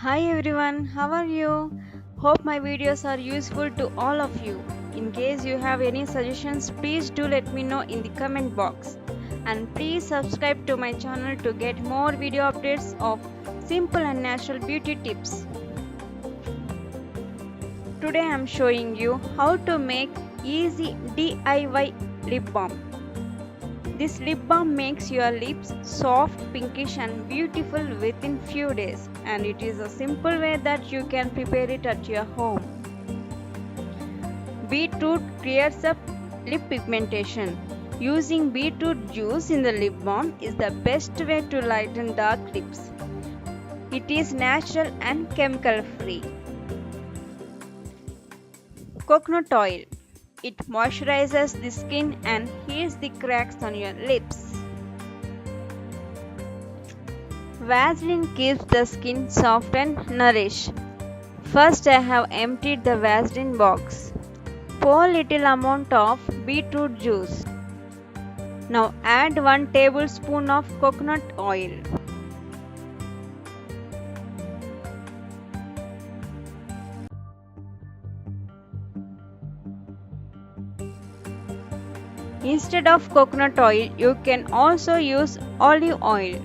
Hi everyone, how are you? Hope my videos are useful to all of you. In case you have any suggestions, please do let me know in the comment box. And please subscribe to my channel to get more video updates of simple and natural beauty tips. Today I am showing you how to make easy DIY lip balm. This lip balm makes your lips soft, pinkish and beautiful within few days, and it is a simple way that you can prepare it at your home. Beetroot clears up lip pigmentation. Using beetroot juice in the lip balm is the best way to lighten dark lips. It is natural and chemical free. Coconut oil. It moisturizes the skin and heals the cracks on your lips. Vaseline keeps the skin soft and nourished. First I have emptied the Vaseline box. Pour little amount of beetroot juice. Now add 1 tablespoon of coconut oil. Instead of coconut oil, you can also use olive oil.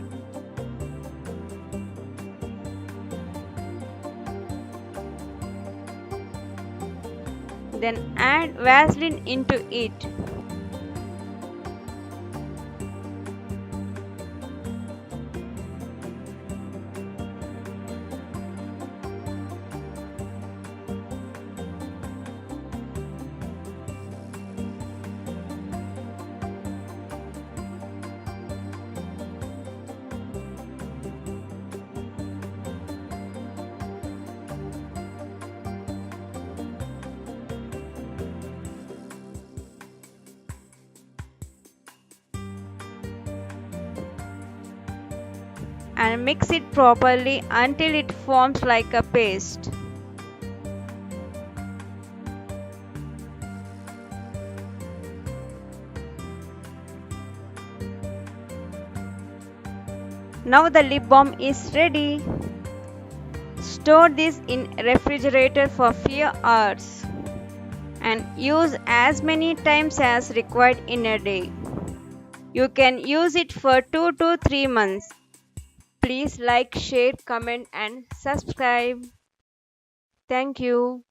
Then add Vaseline into it. And mix it properly until it forms like a paste. Now the lip balm is ready. Store this in refrigerator for few hours and use as many times as required in a day. You can use it for 2 to 3 months. Please like, share, comment and subscribe. Thank you.